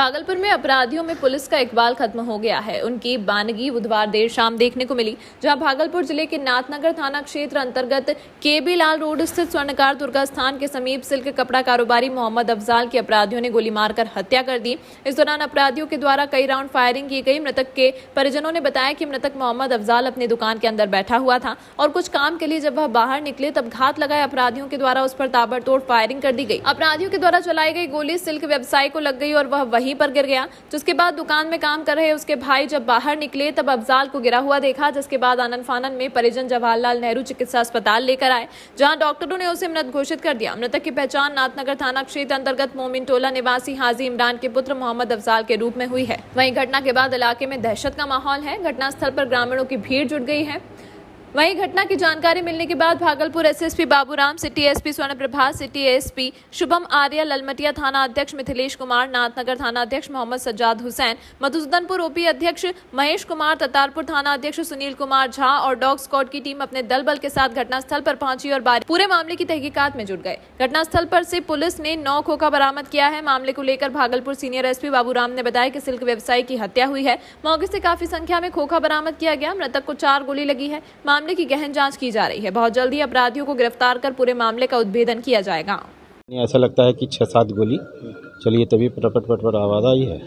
भागलपुर में अपराधियों में पुलिस का इकबाल खत्म हो गया है। उनकी बानगी बुधवार देर शाम देखने को मिली, जहां भागलपुर जिले के नाथनगर थाना क्षेत्र अंतर्गत केबी लाल रोड स्थित स्वर्णकार दुर्गा स्थान के समीप सिल्क कपड़ा कारोबारी मोहम्मद अफजाल की अपराधियों ने गोली मारकर हत्या कर दी। इस दौरान अपराधियों के द्वारा कई राउंड फायरिंग की गई। मृतक के परिजनों ने बताया कि मृतक मोहम्मद अफजाल अपनी दुकान के अंदर बैठा हुआ था और कुछ काम के लिए जब वह बाहर निकले तब घात लगाए अपराधियों के द्वारा उस पर ताबड़तोड़ फायरिंग कर दी गई। अपराधियों के द्वारा चलाई गई गोली सिल्क व्यवसायी को लग गई और वह वहीं पर गिर गया। जिसके बाद दुकान में काम कर रहे उसके भाई जब बाहर निकले तब अफजाल को गिरा हुआ देखा। जिसके बाद आनन फानन में परिजन जवाहरलाल नेहरू चिकित्सा अस्पताल लेकर आए, जहां डॉक्टरों ने उसे मृत घोषित कर दिया। मृतक की पहचान नाथनगर थाना क्षेत्र अंतर्गत मोमिन टोला निवासी हाजी इमरान के पुत्र मोहम्मद अफजाल के रूप में हुई है। वहीं घटना के बाद इलाके में दहशत का माहौल है। घटनास्थल पर ग्रामीणों की भीड़ जुट गई है। वहीं घटना की जानकारी मिलने के बाद Bhagalpur SSP Baburam, city SP स्वर्ण प्रभा, सिटी एसपी शुभम आर्या, ललमटिया थाना अध्यक्ष मिथिलेश कुमार, नाथनगर थाना अध्यक्ष मोहम्मद सज्जाद हुसैन, मधुसूदनपुर ओपी अध्यक्ष महेश कुमार, ततारपुर थाना अध्यक्ष सुनील कुमार झा और डॉग स्क्वाड की टीम अपने दल बल के साथ घटनास्थल पर पहुंची और पूरे मामले की तहकीकात में जुट गए। घटनास्थल पर से पुलिस ने 9 खोखा बरामद किया है। मामले को लेकर भागलपुर सीनियर एसपी बाबूराम ने बताया कि सिल्क व्यवसायी की हत्या हुई है। मौके से काफी संख्या में खोखा बरामद किया गया। मृतक को 4 गोली लगी है। मामले की गहन जांच की जा रही है। बहुत जल्दी अपराधियों को गिरफ्तार कर पूरे मामले का उद्भेदन किया जाएगा। ऐसा लगता है कि 6-7 गोली चलिए तभी पट आवाज़ आई है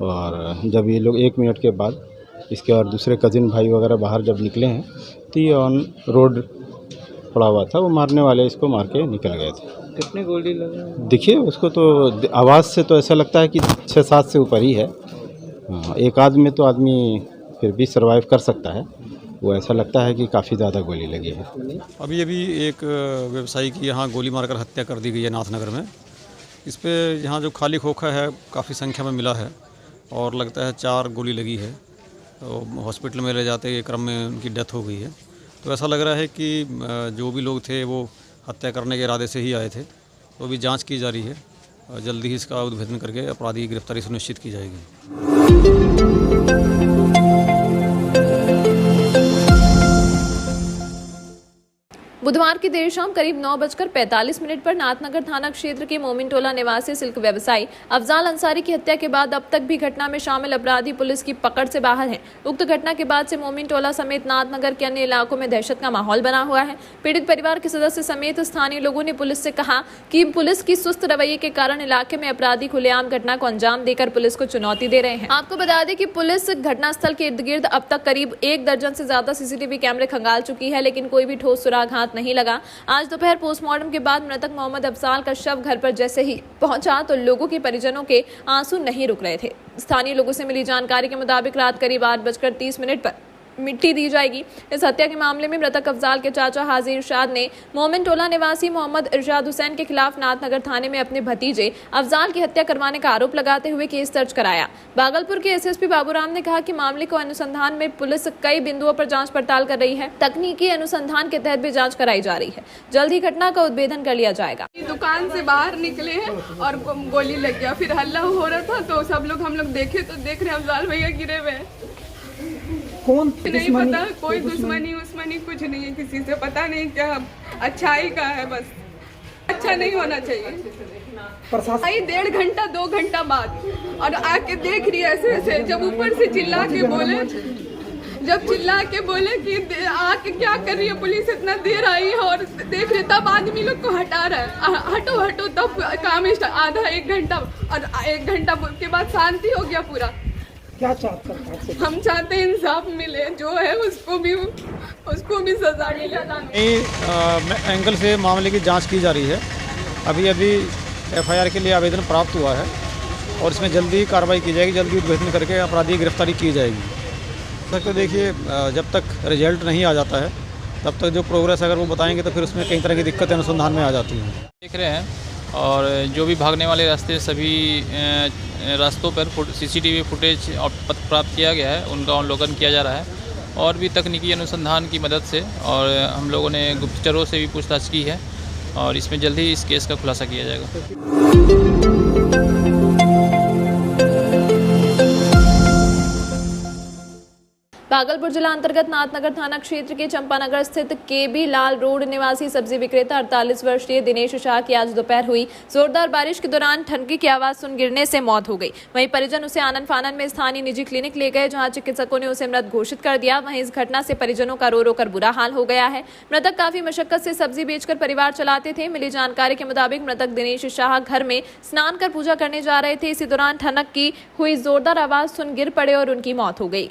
और जब ये लोग 1 मिनट के बाद इसके और दूसरे कजिन भाई वगैरह बाहर जब निकले हैं तो ये ऑन रोड पड़ा हुआ था, वो मारने वाले इसको मार के निकल गए थे। कितने गोली लगे? देखिए उसको तो आवाज़ से तो ऐसा लगता है कि 6-7 से ऊपर ही है। एक आदमी में तो आदमी फिर भी सर्वाइव कर सकता है, वो ऐसा लगता है कि काफ़ी ज़्यादा गोली लगी है। अभी एक व्यवसायी की यहाँ गोली मारकर हत्या कर दी गई है नाथनगर में। इस पे यहाँ जो खाली खोखा है काफ़ी संख्या में मिला है और लगता है 4 गोली लगी है। तो हॉस्पिटल में ले जाते के क्रम में उनकी डेथ हो गई है। तो ऐसा लग रहा है कि जो भी लोग थे वो हत्या करने के इरादे से ही आए थे। तो अभी जाँच की जा रही है, जल्दी ही इसका उद्भेदन करके अपराधी की गिरफ्तारी सुनिश्चित की जाएगी। बुधवार की देर शाम करीब 9:45 पर नाथनगर थाना क्षेत्र के मोमिन टोला निवासी सिल्क व्यवसायी अफजाल अंसारी की हत्या के बाद अब तक भी घटना में शामिल अपराधी पुलिस की पकड़ से बाहर हैं। उक्त घटना के बाद से मोमिन टोला समेत नाथनगर के अन्य इलाकों में दहशत का माहौल बना हुआ है। पीड़ित परिवार के सदस्य समेत स्थानीय लोगों ने पुलिस से कहा कि पुलिस की सुस्त रवैये के कारण इलाके में अपराधी खुलेआम घटना को अंजाम देकर पुलिस को चुनौती दे रहे हैं। आपको बता दें कि पुलिस घटनास्थल के इर्द गिर्द अब तक करीब 1 दर्जन से ज्यादा सीसीटीवी कैमरे खंगाल चुकी है, लेकिन कोई भी ठोस सुराग हाथ नहीं लगा। आज दोपहर पोस्टमार्टम के बाद मृतक मोहम्मद अफजाल का शव घर पर जैसे ही पहुंचा तो लोगों के परिजनों के आंसू नहीं रुक रहे थे। स्थानीय लोगों से मिली जानकारी के मुताबिक रात करीब 8:30 पर मिट्टी दी जाएगी। इस हत्या के मामले में मृतक अफजाल के चाचा हाजी इरशाद ने मोमिन टोला निवासी मोहम्मद इरशाद हुसैन के खिलाफ नाथनगर थाने में अपने भतीजे अफजाल की हत्या करवाने का आरोप लगाते हुए केस दर्ज कराया। भागलपुर के एसएसपी बाबूराम ने कहा कि मामले को अनुसंधान में पुलिस कई बिंदुओं पर जांच पड़ताल कर रही है। तकनीकी अनुसंधान के तहत भी जांच कराई जा रही है। जल्द ही घटना का उद्भेदन कर लिया जाएगा। दुकान से बाहर निकले हैं और गोली लग गया। फिर हल्ला हो रहा था तो हम लोग देखे तो देख रहे अफजाल भैया गिरे हुए हैं। कौन नहीं पता, कोई दुश्मनी कुछ नहीं है किसी से, पता नहीं क्या अच्छाई का है, बस अच्छा नहीं होना चाहिए। 1.5 घंटा 2 घंटा बाद और आके देख रही ऐसे ऐसे, जब ऊपर से चिल्ला के बोले कि आके क्या कर रही है पुलिस, इतना देर आई है और देख रहे, तब आदमी लोग को हटा रहा है, हटो तब काम आधा 1 घंटा और 1 घंटा के बाद शांति हो गया पूरा। क्या चाहते हैं? हम चाहते हैं इंसाफ मिले, जो है उसको भी सजा मिले। एंगल से मामले की जांच की जा रही है। अभी एफआईआर के लिए आवेदन प्राप्त हुआ है और इसमें जल्दी कार्रवाई की जाएगी, जल्दी उद्भेदन करके अपराधी की गिरफ्तारी की जाएगी। तो देखिए, जब तक रिजल्ट नहीं आ जाता है तब तक जो प्रोग्रेस अगर वो बताएंगे तो फिर उसमें कई तरह की दिक्कतें अनुसंधान में आ जाती हैं। देख रहे हैं और जो भी भागने वाले रास्ते, सभी रास्तों पर सीसीटीवी फुटेज प्राप्त किया गया है, उनका अवलोकन किया जा रहा है और भी तकनीकी अनुसंधान की मदद से, और हम लोगों ने गुप्तचरों से भी पूछताछ की है और इसमें जल्दी ही इस केस का खुलासा किया जाएगा। भागलपुर जिला अंतर्गत नाथनगर थाना क्षेत्र के चंपानगर स्थित केबी लाल रोड निवासी सब्जी विक्रेता 48 वर्षीय दिनेश शाह की आज दोपहर हुई जोरदार बारिश के दौरान ठनकी की आवाज सुन गिरने से मौत हो गई। वहीं परिजन उसे आनन फानन में स्थानीय निजी क्लिनिक ले गए, जहां चिकित्सकों ने उसे मृत घोषित कर दिया। वहीं इस घटना से परिजनों का रो रो कर बुरा हाल हो गया है। मृतक काफी मशक्कत से सब्जी बेचकर परिवार चलाते थे। मिली जानकारी के मुताबिक मृतक दिनेश शाह घर में स्नान कर पूजा करने जा रहे थे। इसी दौरान ठनक की हुई जोरदार आवाज सुन गिर पड़े और उनकी मौत हो गई।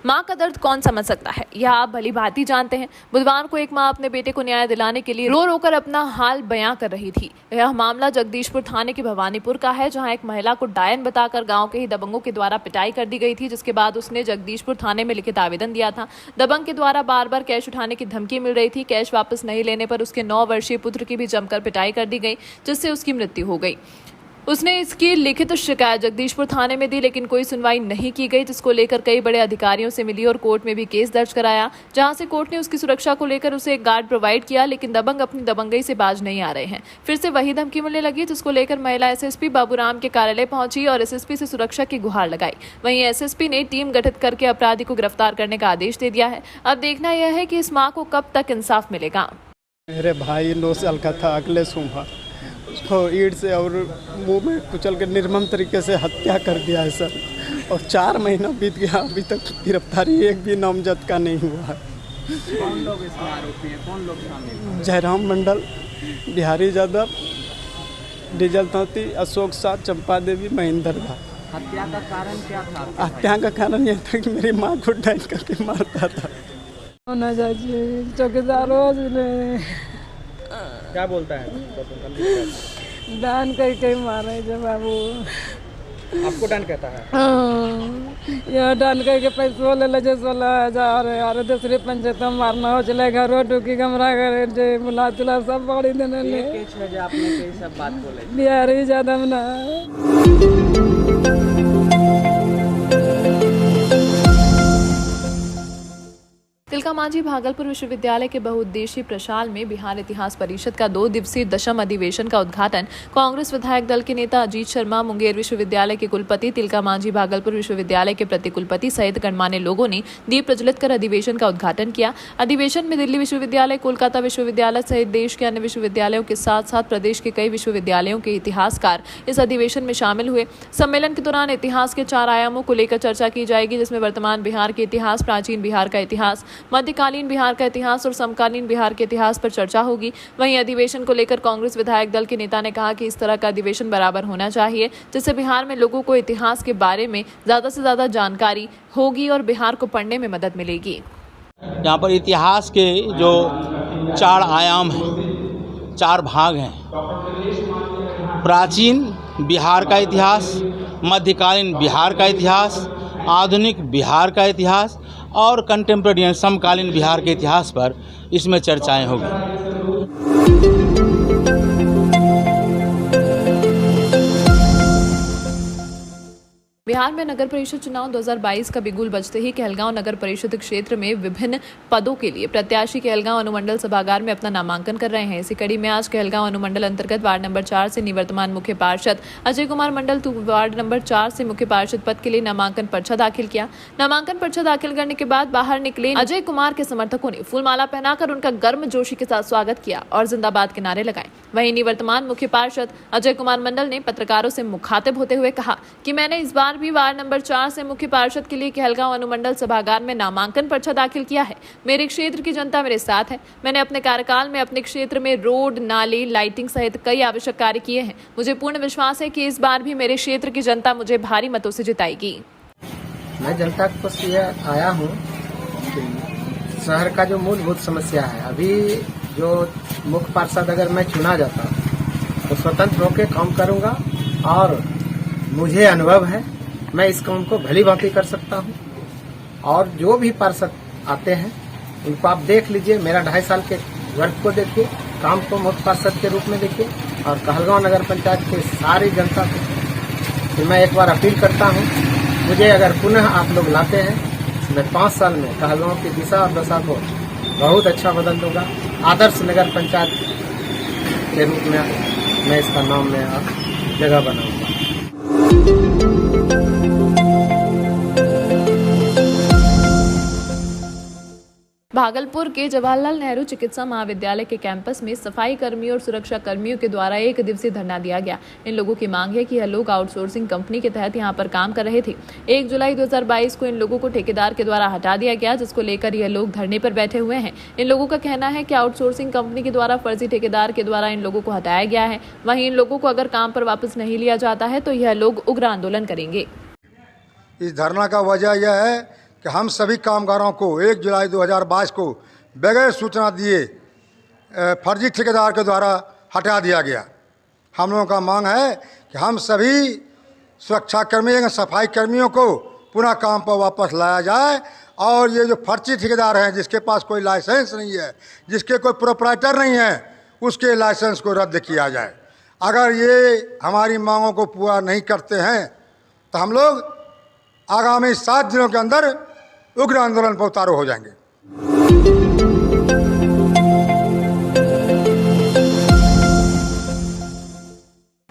मां का दर्द कौन समझ सकता है, यह आप भली भांति जानते हैं। बुधवार को एक मां अपने बेटे को न्याय दिलाने के लिए रो रो कर अपना हाल बयां कर रही थी। यह मामला जगदीशपुर थाने के भवानीपुर का है, जहां एक महिला को डायन बताकर गांव के ही दबंगों के द्वारा पिटाई कर दी गई थी, जिसके बाद उसने जगदीशपुर थाने में लिखित आवेदन दिया था। दबंग के द्वारा बार बार कैश उठाने की धमकी मिल रही थी। कैश वापस नहीं लेने पर उसके 9 वर्षीय पुत्र की भी जमकर पिटाई कर दी गई, जिससे उसकी मृत्यु हो गई। उसने इसकी लिखित शिकायत जगदीशपुर थाने में दी, लेकिन कोई सुनवाई नहीं की गई, जिसको लेकर कई बड़े अधिकारियों से मिली और कोर्ट में भी केस दर्ज कराया, जहां से कोर्ट ने उसकी सुरक्षा को लेकर उसे एक गार्ड प्रोवाइड किया, लेकिन दबंग अपनी दबंगई से बाज नहीं आ रहे हैं। फिर से वही धमकी मिलने लगी, जिसको लेकर महिला एसएसपी बाबूराम के कार्यालय पहुंची और एसएसपी से सुरक्षा की गुहार लगाई। वहीं एसएसपी ने टीम गठित करके अपराधी को गिरफ्तार करने का आदेश दे दिया है। अब देखना यह है कि इस मां को कब तक इंसाफ मिलेगा। मेरे भाई 9 साल का था, अगले सोमवार उसको ईंट से और मुंह में कुचल के निर्मम तरीके से हत्या कर दिया है सर। और 4 महीना बीत गया, अभी तक गिरफ्तारी एक भी नामजद का नहीं हुआ है। कौन लोग इसमें आरोपी हैं, कौन लोग शामिल हैं? जयराम मंडल, बिहारी यादव, डीजल तौती, अशोक शाह, चंपा देवी, महेंद्र दा। हत्या का कारण क्या था? हत्या का कारण यह था कि मेरी माँ को डाइन करके मारता था। क्या बोलता है? डान कई मारे जब बाबू आपको डन कहता है? यह डान के पैसों ले ले 16,000 और दूसरी पंचायत मारना हो चले घरों टूकी कमरा करे बुला तुला सब बड़ी देने ले आपने सब बात बोले बिहारी ज्यादा ना। तिलका मांझी भागलपुर विश्वविद्यालय के बहुउद्देशीय प्रशाल में बिहार इतिहास परिषद का 2 दिवसीय 10वीं अधिवेशन का उद्घाटन कांग्रेस विधायक दल के नेता अजीत शर्मा, मुंगेर विश्वविद्यालय के कुलपति तिलका मांझी, भागलपुर विश्वविद्यालय के प्रतिकुलपति सहित गणमान्य लोगों ने दीप प्रज्वलित कर अधिवेशन का उद्घाटन किया। अधिवेशन में दिल्ली विश्वविद्यालय, कोलकाता विश्वविद्यालय सहित देश के अन्य विश्वविद्यालयों के साथ साथ प्रदेश के कई विश्वविद्यालयों के इतिहासकार इस अधिवेशन में शामिल हुए। सम्मेलन के दौरान इतिहास के 4 आयामों को लेकर चर्चा की जाएगी, जिसमें वर्तमान बिहार के इतिहास, प्राचीन बिहार का इतिहास, मध्यकालीन बिहार का इतिहास और समकालीन बिहार के इतिहास पर चर्चा होगी। वहीं अधिवेशन को लेकर कांग्रेस विधायक दल के नेता ने कहा कि इस तरह का अधिवेशन बराबर होना चाहिए, जिससे बिहार में लोगों को इतिहास के बारे में ज्यादा से ज्यादा जानकारी होगी और बिहार को पढ़ने में मदद मिलेगी। यहाँ पर इतिहास के जो 4 आयाम हैं, 4 भाग हैं। प्राचीन बिहार का इतिहास, मध्यकालीन बिहार का इतिहास, आधुनिक बिहार का इतिहास और कंटेम्प्रेरी समकालीन बिहार के इतिहास पर इसमें चर्चाएं होगी। बिहार में नगर परिषद चुनाव 2022 का बिगुल बजते ही कहलगांव नगर परिषद क्षेत्र में विभिन्न पदों के लिए प्रत्याशी कहलगांव अनुमंडल सभागार में अपना नामांकन कर रहे हैं। इसी कड़ी में आज कहलगांव अनुमंडल अंतर्गत वार्ड नंबर 4 से निवर्तमान मुख्य पार्षद अजय कुमार मंडल वार्ड नंबर 4 से मुख्य पार्षद पद के लिए नामांकन पर्चा दाखिल किया। नामांकन पर्चा दाखिल करने के बाद बाहर निकले अजय कुमार के समर्थकों ने फूलमाला पहनाकर उनका गर्मजोशी के साथ स्वागत किया और जिंदाबाद के नारे लगाए। वहीं निवर्तमान मुख्य पार्षद अजय कुमार मंडल ने पत्रकारों से मुखातिब होते हुए कहा कि मैंने इस बार भी वार्ड नंबर 4 से मुख्य पार्षद के लिए कहलगांव अनुमंडल सभागार में नामांकन पर्चा दाखिल किया है। मेरे क्षेत्र की जनता मेरे साथ है। मैंने अपने कार्यकाल में अपने क्षेत्र में रोड, नाली, लाइटिंग सहित कई आवश्यक कार्य किए हैं। मुझे पूर्ण विश्वास है कि इस बार भी मेरे क्षेत्र की जनता मुझे भारी मतों से जिताएगी। मैं जनता के पास ये आया हूँ, शहर का जो मूलभूत समस्या है, अभी जो मुख्य पार्षद अगर मैं चुना जाता तो स्वतंत्र होकर काम करूंगा और मुझे अनुभव है, मैं इस काम को भली भांति कर सकता हूं। और जो भी पार्षद आते हैं उनको आप देख लीजिए, मेरा 2.5 साल के वर्क को देखिए, काम को मुख्य पार्षद के रूप में देखिए और कहलगांव नगर पंचायत के सारी जनता को मैं एक बार अपील करता हूं, मुझे अगर पुनः आप लोग लाते हैं, मैं 5 साल में कहलगांव की दिशा और दशा को बहुत अच्छा बदल दूंगा, आदर्श नगर पंचायत के रूप में मैं इसका नाम में जगह बनाऊंगा। भागलपुर के जवाहरलाल नेहरू चिकित्सा महाविद्यालय के कैंपस में सफाई कर्मियों और सुरक्षा कर्मियों के द्वारा 1 दिवसीय धरना दिया गया। इन लोगों की मांग है कि यह लोग आउटसोर्सिंग कंपनी के तहत यहां पर काम कर रहे थे। 1 जुलाई 2022 को इन लोगों को ठेकेदार के द्वारा हटा दिया गया, जिसको लेकर यह लोग धरने पर बैठे हुए हैं। इन लोगों का कहना है कि आउटसोर्सिंग कंपनी के द्वारा फर्जी ठेकेदार के द्वारा इन लोगों को हटाया गया है। वहीं इन लोगों को अगर काम पर वापस नहीं लिया जाता है तो यह लोग उग्र आंदोलन करेंगे। इस धरना का वजह यह है कि हम सभी कामगारों को 1 जुलाई 2022 को बगैर सूचना दिए फर्जी ठेकेदार के द्वारा हटा दिया गया। हम लोगों का मांग है कि हम सभी सुरक्षा कर्मी एवं सफाई कर्मियों को पुनः काम पर वापस लाया जाए और ये जो फर्जी ठेकेदार हैं जिसके पास कोई लाइसेंस नहीं है, जिसके कोई प्रोप्राइटर नहीं है, उसके लाइसेंस को रद्द किया जाए। अगर ये हमारी मांगों को पूरा नहीं करते हैं तो हम लोग आगामी 7 दिनों के अंदर उग्र आंदोलन पर उतारू हो जाएंगे।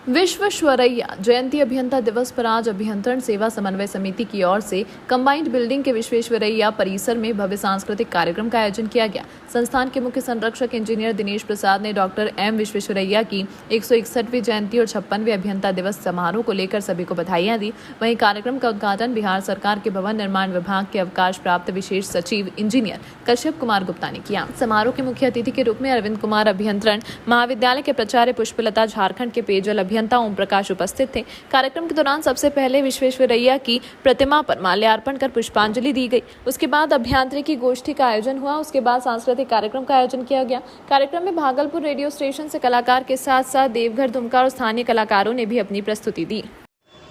विश्व स्वरैया जयंती अभियंता दिवस पर आज अभियंत्रण सेवा समन्वय समिति की ओर से कंबाइंड बिल्डिंग के विश्वेश्वरैया परिसर में भव्य सांस्कृतिक कार्यक्रम का आयोजन किया गया। संस्थान के मुख्य संरक्षक इंजीनियर दिनेश प्रसाद ने डॉक्टर एम विश्वेश्वरैया की 161वीं जयंती और 56वें अभियंता दिवस समारोह को लेकर सभी को बधाइयां दी। वहीं कार्यक्रम का उद्घाटन बिहार सरकार के भवन निर्माण विभाग के अवकाश प्राप्त विशेष सचिव इंजीनियर कश्यप कुमार गुप्ता ने किया। समारोह के मुख्य अतिथि के रूप में अरविंद कुमार अभियंत्रण महाविद्यालय के प्राचार्य, पुष्पलता झारखंड के पेयजल अभियंता ओम प्रकाश उपस्थित थे। कार्यक्रम के दौरान सबसे पहले विश्वेश्वरैया की प्रतिमा पर माल्यार्पण कर पुष्पांजलि दी गई। उसके बाद अभियांत्रिकी गोष्ठी का आयोजन हुआ। उसके बाद सांस्कृतिक कार्यक्रम का आयोजन किया गया। कार्यक्रम में भागलपुर रेडियो स्टेशन से कलाकार के साथ साथ देवघर, दुमका और स्थानीय कलाकारों ने भी अपनी प्रस्तुति दी।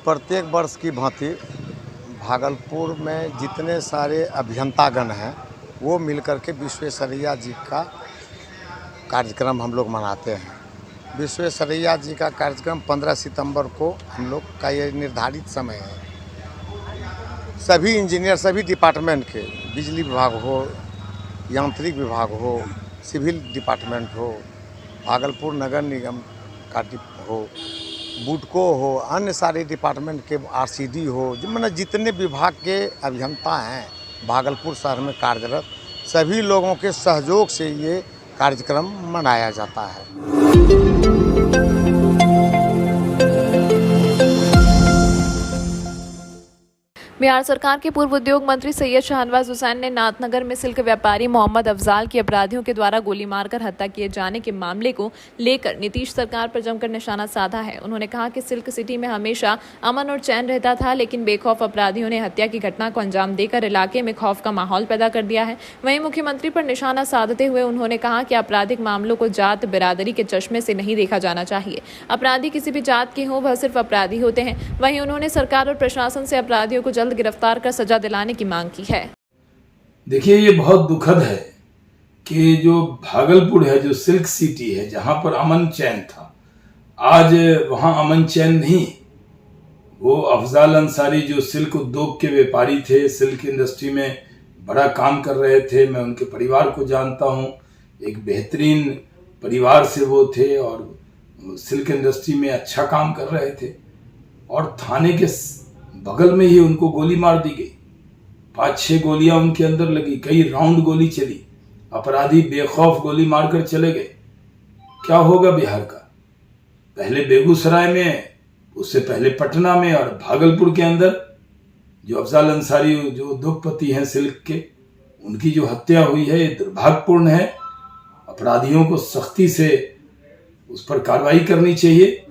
प्रत्येक वर्ष की भांति भागलपुर में जितने सारे अभियंतागण हैं वो मिलकर के विश्वेश्वरैया जी का कार्यक्रम हम लोग मनाते हैं। विश्वेश्वरैया जी का कार्यक्रम 15 सितंबर को हम लोग का ये निर्धारित समय है। सभी इंजीनियर, सभी डिपार्टमेंट के, बिजली विभाग हो, यांत्रिक विभाग हो, सिविल डिपार्टमेंट हो, भागलपुर नगर निगम का हो, बुडको हो, अन्य सारे डिपार्टमेंट के आरसीडी हो, मतलब जितने विभाग के अभियंता हैं भागलपुर शहर में कार्यरत, सभी लोगों के सहयोग से ये कार्यक्रम मनाया जाता है। बिहार सरकार के पूर्व उद्योग मंत्री सैयद शाहनवाज हुसैन ने नाथनगर में सिल्क व्यापारी मोहम्मद अफजाल की अपराधियों के द्वारा गोली मारकर हत्या किए जाने के मामले को लेकर नीतीश सरकार पर जमकर निशाना साधा है। उन्होंने कहा कि सिल्क सिटी में हमेशा अमन और चैन रहता था, लेकिन बेखौफ अपराधियों ने हत्या की घटना को अंजाम देकर इलाके में खौफ का माहौल पैदा कर दिया है। वहीं मुख्यमंत्री पर निशाना साधते हुए उन्होंने कहा कि आपराधिक मामलों को जात बिरादरी के चश्मे से नहीं देखा जाना चाहिए। अपराधी किसी भी जात के हों, वह सिर्फ अपराधी होते हैं। वहीं उन्होंने सरकार और प्रशासन से अपराधियों को जल्द गिरफ्तार कर सजा दिलाने की मांग की है। देखिए, ये बहुत दुखद है कि जो भागलपुर है, जो सिल्क सिटी है, जहां पर अमन चैन था, आज वहां अमन चैन नहीं। वो अफजाल अंसारी जो सिल्क उद्योग के व्यापारी थे, सिल्क इंडस्ट्री में बड़ा काम कर रहे थे, मैं उनके परिवार को जानता हूं, एक बेहतरीन परिवार से वो थे और सिल्क इंडस्ट्री में अच्छा काम कर रहे थे, और थाने के बगल में ही उनको गोली मार दी गई। 5-6 गोलियां उनके अंदर लगी, कई राउंड गोली चली, अपराधी बेखौफ गोली मारकर चले गए। क्या होगा बिहार का? पहले बेगूसराय में, उससे पहले पटना में, और भागलपुर के अंदर जो अफजाल अंसारी जो उद्योगपति हैं सिल्क के, उनकी जो हत्या हुई है, ये दुर्भाग्यपूर्ण है। अपराधियों को सख्ती से उस पर कार्रवाई करनी चाहिए।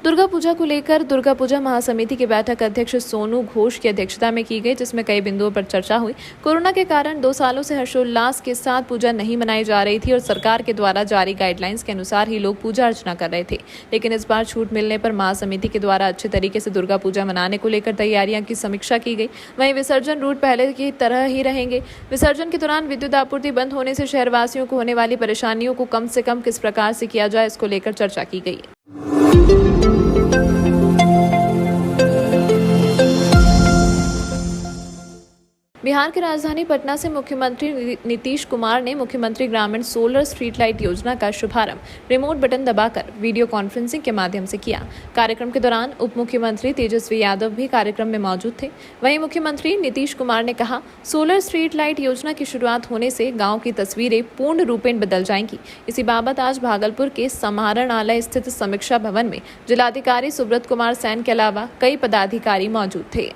दुर्गा पूजा को लेकर दुर्गा पूजा महासमिति की बैठक अध्यक्ष सोनू घोष की अध्यक्षता में की गई, जिसमें कई बिंदुओं पर चर्चा हुई। कोरोना के कारण 2 सालों से हर्षोल्लास के साथ पूजा नहीं मनाई जा रही थी और सरकार के द्वारा जारी गाइडलाइंस के अनुसार ही लोग पूजा अर्चना कर रहे थे, लेकिन इस बार छूट मिलने पर महासमिति के द्वारा अच्छे तरीके से दुर्गा पूजा मनाने को लेकर तैयारियां की समीक्षा की गई। वहीं विसर्जन रूट पहले की तरह ही रहेंगे। विसर्जन के दौरान विद्युत आपूर्ति बंद होने से शहरवासियों को होने वाली परेशानियों को कम से कम किस प्रकार से किया जाए, इसको लेकर चर्चा की गई। बिहार की राजधानी पटना से मुख्यमंत्री नीतीश कुमार ने मुख्यमंत्री ग्रामीण सोलर स्ट्रीट लाइट योजना का शुभारंभ रिमोट बटन दबाकर वीडियो कॉन्फ्रेंसिंग के माध्यम से किया। कार्यक्रम के दौरान उप मुख्यमंत्री तेजस्वी यादव भी कार्यक्रम में मौजूद थे। वहीं मुख्यमंत्री नीतीश कुमार ने कहा, सोलर स्ट्रीट लाइट योजना की शुरुआत होने से गाँव की तस्वीरें पूर्ण रूपेण बदल जाएंगी। इसी बाबत आज भागलपुर के समाहरणालय स्थित समीक्षा भवन में जिलाधिकारी सुब्रत कुमार सैन के अलावा कई पदाधिकारी मौजूद थे।